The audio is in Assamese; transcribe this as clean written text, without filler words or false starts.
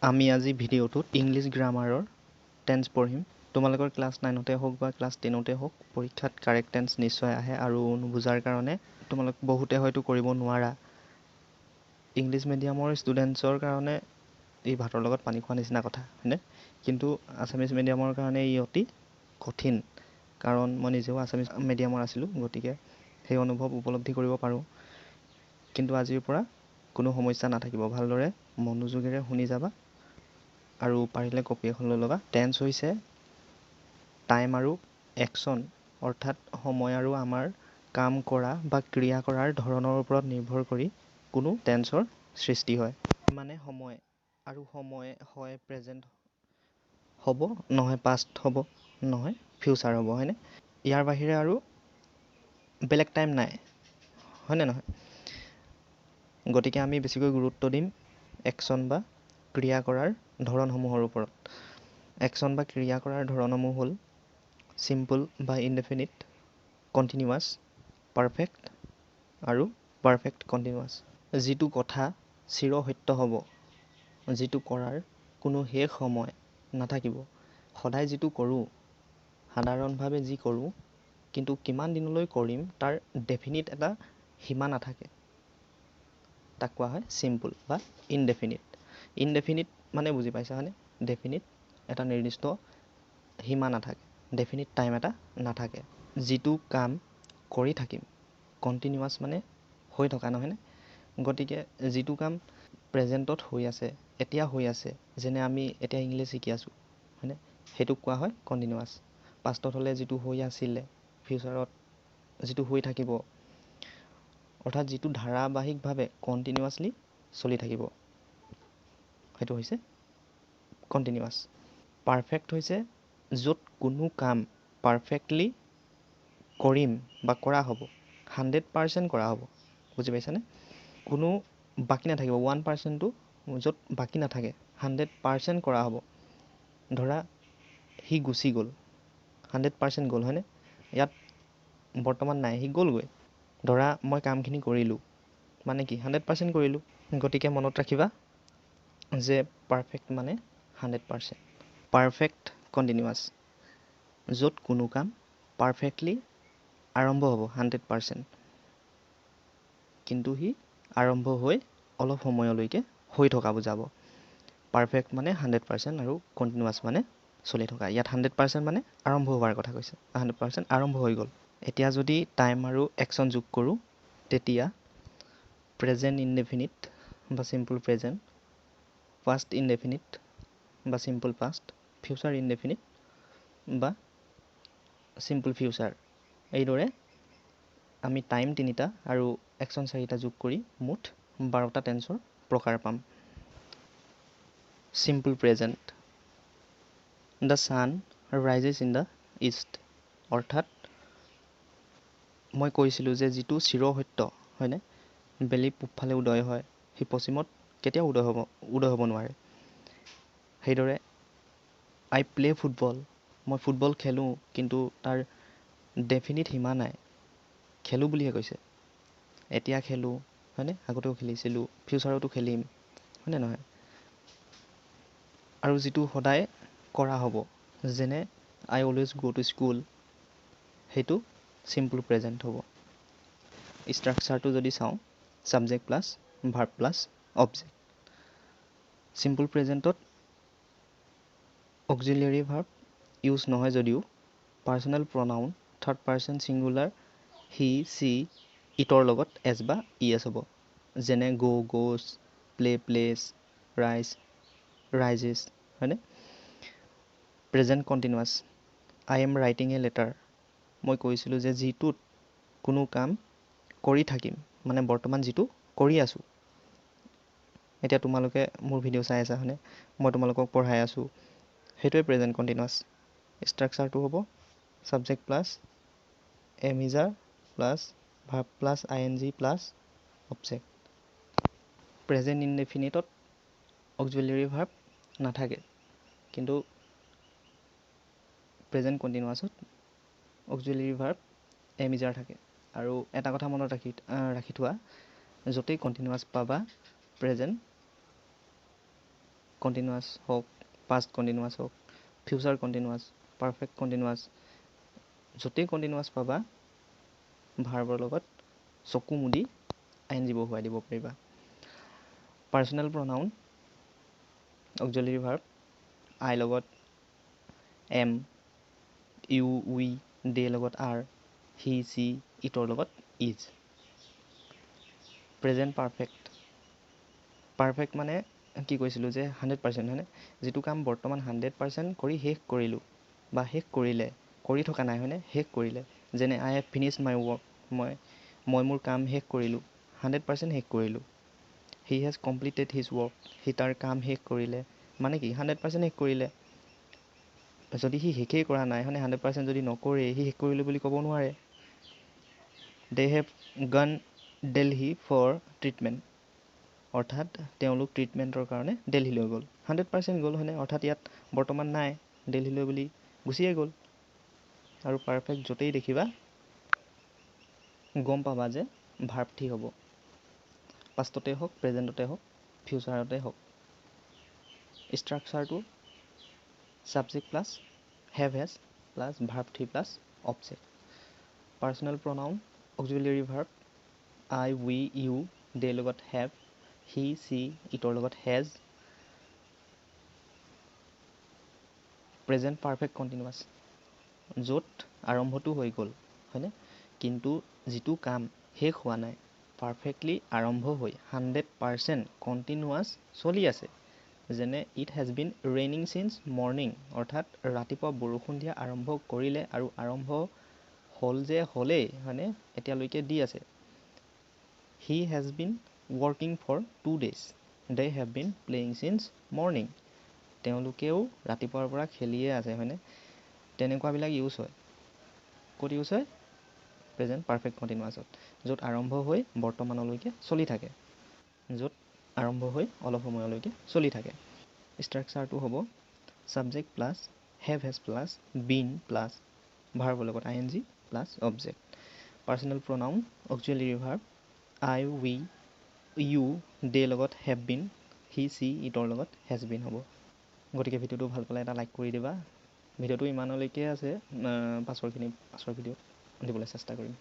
আমি আজি ভিডিঅ'টোত ইংলিছ গ্ৰামাৰৰ টেন্স পঢ়িম। তোমালোকৰ ক্লাছ 9তে হওক বা ক্লাছ 10তে হওক পৰীক্ষাত কাৰেক্ট টেন্স নিশ্চয় আহে আৰু নুবুজাৰ কাৰণে তোমালোক বহুতে হয়তো কৰিব নোৱাৰা। ইংলিছ মিডিয়ামৰ ষ্টুডেণ্টছৰ কাৰণে এই ভাতৰ লগত পানী খোৱা নিচিনা কথা, হয়নে? কিন্তু আছামিছ মিডিয়ামৰ কাৰণে ই অতি কঠিন, কাৰণ মই নিজেও আছামিছ মিডিয়ামৰ আছিলোঁ, গতিকে সেই অনুভৱ উপলব্ধি কৰিব পাৰোঁ। কিন্তু আজিৰ পৰা কোনো সমস্যা নাথাকিব, ভালদৰে মনোযোগেৰে শুনি যাবা আৰু পাৰিলে কপি এখন লৈ ল'বা। টেন্স হৈছে টাইম আৰু একশ্যন, অৰ্থাৎ সময় আৰু আমাৰ কাম কৰা বা ক্ৰিয়া কৰাৰ ধৰণৰ ওপৰত নিৰ্ভৰ কৰি কোনো টেন্সৰ সৃষ্টি হয়। মানে সময়, আৰু সময় হয় প্ৰেজেণ্ট হ'ব, নহয় পাষ্ট হ'ব, নহয় ফিউচাৰ হ'ব, হয়নে? ইয়াৰ বাহিৰে আৰু বেলেগ টাইম নাই, হয়নে নহয়? গতিকে আমি বেছিকৈ গুৰুত্ব দিম একশ্যন বা ক্ৰিয়া কৰাৰ ধৰণসমূহৰ ওপৰত। একশ্যন বা ক্ৰিয়া কৰাৰ ধৰণসমূহ হ'ল চিম্পল বা ইনডেফিনিট, কণ্টিনিউৱাছ, পাৰফেক্ট আৰু পাৰফেক্ট কণ্টিনিউৱাছ। যিটো কথা চিৰসত্য হ'ব, যিটো কৰাৰ কোনো শেষ সময় নাথাকিব, সদায় যিটো কৰোঁ, সাধাৰণভাৱে যি কৰোঁ, কিন্তু কিমান দিনলৈ কৰিম তাৰ ডেফিনিট এটা সীমা নাথাকে, তাক কোৱা হয় চিম্পল বা ইনডেফিনিট। ইনডেফিনিট মানে বুজি পাইছা হয়নে? ডেফিনিট এটা নিৰ্দিষ্ট সীমা নাথাকে, ডেফিনিট টাইম এটা নাথাকে। যিটো কাম কৰি থাকিম, কণ্টিনিউৱাছ মানে হৈ থকা, নহয়নে? গতিকে যিটো কাম প্ৰেজেণ্টত হৈ আছে, এতিয়া হৈ আছে, যেনে আমি এতিয়া ইংলিছ শিকি আছোঁ, হয়নে? সেইটোক কোৱা হয় কণ্টিনিউৱাছ। পাষ্টত হ'লে যিটো হৈ আছিলে, ফিউচাৰত যিটো হৈ থাকিব, অৰ্থাৎ যিটো ধাৰাবাহিকভাৱে কণ্টিনিউৱাছলি চলি থাকিব, সেইটো হৈছে কণ্টিনিউৱাছ। পাৰফেক্ট হৈছে য'ত কোনো কাম পাৰফেক্টলি কৰিম বা কৰা হ'ব, 100% কৰা হ'ব, বুজি পাইছানে? কোনো বাকী নাথাকিব, 1%টো য'ত বাকী নাথাকে, 100% কৰা হ'ব। ধৰা সি গুচি গ'ল, 100% গ'ল, হয়নে? ইয়াত বৰ্তমান নাই, সি গ'লগৈ। ধৰা মই কামখিনি কৰিলোঁ, মানে কি 100% কৰিলোঁ। গতিকে মনত ৰাখিবা যে পাৰফেক্ট মানে 100%। পাৰফেক্ট কণ্টিনিউৱাছ, য'ত কোনো কাম পাৰফেক্টলি আৰম্ভ হ'ব 100%, কিন্তু সি আৰম্ভ হৈ অলপ সময়লৈকে হৈ থকা বুজাব। পাৰফেক্ট মানে 100% আৰু কণ্টিনিউৱাছ মানে চলি থকা। ইয়াত 100% মানে আৰম্ভ হোৱাৰ কথা কৈছে, 100% আৰম্ভ হৈ গ'ল। এতিয়া যদি টাইম আৰু একশ্যন যোগ কৰোঁ, তেতিয়া প্ৰেজেণ্ট ইনডেফিনিট বা চিম্পল প্ৰেজেণ্ট, পাষ্ট ইনডেফিনিট বা চিম্পল পাষ্ট, ফিউচাৰ ইনডেফিনিট বা চিম্পল ফিউচাৰ। এইদৰে আমি টাইম 3টা আৰু একশ্যন 4টা যোগ কৰি মুঠ 12টা টেন্সৰ প্ৰকাৰ পাম। Simple present, the sun rises in the east, অৰ্থাৎ মই কৈছিলোঁ যে যিটো চিৰসত্য, হয়নে? বেলি পূবফালে উদয় হয়, সি পশ্চিমত কেতিয়াও উদয় হ'ব নোৱাৰে। সেইদৰে আই প্লে ফুটবল, মই ফুটবল খেলোঁ, কিন্তু তাৰ ডেফিনিট সীমা নাই, খেলোঁ বুলিহে কৈছে। এতিয়া খেলোঁ, হয়নে? আগতেও খেলিছিলোঁ, ফিউচাৰতো খেলিম, হয়নে নহয়? আৰু যিটো সদায় কৰা হ'ব, যেনে I always go' to school, সেইটো চিম্পল প্ৰেজেণ্ট হ'ব। ষ্ট্ৰাকচাৰটো যদি চাওঁ, subject plus verb plus object. Simple প্ৰেজেণ্টত অক্সিলিয়াৰী ভাৰ্ব ইউজ নহয় যদিও personal pronoun third person singular he, she, ইটৰ লগত এছ বা ই এছ হ'ব। যেনে go' goes, play plays, rise rises, হয়নে? Present continuous, I am writing a letter, মই কৈছিলোঁ যে যিটোত কোনো কাম কৰি থাকিম, মানে বৰ্তমান যিটো কৰি আছোঁ। এতিয়া তোমালোকে মোৰ ভিডিঅ' চাই আছা, হয়নে? মই তোমালোকক পঢ়াই আছোঁ, সেইটোৱে প্ৰেজেণ্ট কণ্টিনিউৱাছ। ষ্ট্ৰাকচাৰটো হ'ব subject plus am is are plus verb plus I N G plus object. Present ইনডেফিনিটত অক্সিলিয়াৰী ভাৰ্ব নাথাকে, কিন্তু প্ৰেজেণ্ট কণ্টিনিউৱাছত অক্সিলিয়াৰী ভাৰ্ব এম ইজাৰ থাকে। আৰু এটা কথা মনত ৰাখি থোৱা, য'তেই কণ্টিনিউৱাছ পাবা প্ৰেজেণ্ট কণ্টিনিউৱাছ হওক, পাষ্ট কণ্টিনিউৱাছ হওক, ফিউচাৰ কণ্টিনিউৱাছ, পাৰফেক্ট কণ্টিনিউৱাছ, য'তেই কণ্টিনিউৱাছ পাবা ভাৰ্বৰ লগত চকু মুদি ING বহুৱাই দিব পাৰিবা। পাৰ্চনেল প্ৰনাউন অক্সিলাৰী ভাৰ্ব আই লগত এম, ইউ, উই, দে লগত আৰ, হি, চি, ইটৰ লগত ইজ। প্ৰেজেণ্ট পাৰফেক্ট, পাৰফেক্ট মানে কি কৈছিলোঁ যে 100% হয়নে, যিটো কাম বৰ্তমান 100% কৰি শেষ কৰিলোঁ বা শেষ কৰিলে, কৰি থকা নাই হয়নে, শেষ কৰিলে। যেনে I have finished my work, মই মোৰ কাম শেষ কৰিলোঁ, 100% শেষ কৰিলোঁ। He has completed his work, সি তাৰ কাম শেষ কৰিলে, মানে কি 100% শেষ কৰিলে। যদি সি শেষেই কৰা নাই হয়নে, 100% যদি নকৰে সি শেষ কৰিলোঁ বুলি ক'ব নোৱাৰে। দে হেভ গন দিল্লী ফৰ ট্ৰিটমেণ্ট, অৰ্থাৎ তেওঁলোক ট্ৰিটমেণ্টৰ কাৰণে দিল্লীলৈ গ'ল, 100% গ'ল হয়নে, অৰ্থাৎ ইয়াত বৰ্তমান নাই, দিল্লীলৈ বুলি গুচিয়ে গ'ল। আৰু পাৰফেক্ট য'তেই দেখিবা গম পাবা যে ভাৰ্ব ঠিক হ'ব, পাষ্টতে হওক, প্ৰেজেণ্টতে হওক, ফিউচাৰতে হওক। ষ্ট্ৰাকচাৰটো subject plus have has plus verb three plus object. Personal pronoun auxiliary verb I, we, you, they লগত হেভ, হি, চি, ইটৰ লগত হেজ। প্ৰেজেণ্ট পাৰফেক্ট কণ্টিনিউৱাছ, য'ত আৰম্ভটো হৈ গ'ল হয়নে, কিন্তু যিটো কাম শেষ হোৱা নাই, পাৰফেক্টলি আৰম্ভ হৈ 100% কণ্টিনিউৱাছ চলি আছে। যেনে it has been raining since morning, অৰ্থাৎ ৰাতিপুৱা বৰষুণ দিয়া আৰম্ভ কৰিলে আৰু আৰম্ভ হ'ল যে হ'লেই হয়নে, এতিয়ালৈকে দি আছে। He has been working for 2 days, they have been playing since morning, তেওঁলোকেও ৰাতিপুৱাৰ পৰা খেলিয়ে আছে হয়নে। তেনেকুৱাবিলাক ইউজ হয়, ক'ত ইউজ হয়, প্ৰেজেণ্ট পাৰফেক্ট কণ্টিনিউৱাছত, য'ত আৰম্ভ হৈ বৰ্তমানলৈকে চলি থাকে, য'ত আৰম্ভ হৈ অলপ সময়লৈকে চলি থাকে। ষ্ট্ৰাকচাৰটো হ'ব subject plus have has plus been plus ভাৰ্বৰ লগত ING plus object. Personal pronoun auxiliary verb I, we, you, they লগত হেভ বিন, হি, চি, ইটৰ লগত হেজ বিন হ'ব। গতিকে ভিডিঅ'টো ভাল পালে এটা লাইক কৰি দিবা। ভিডিঅ'টো ইমানলৈকে আছে, পাছৰ ভিডিঅ'ত দিবলৈ চেষ্টা কৰিম।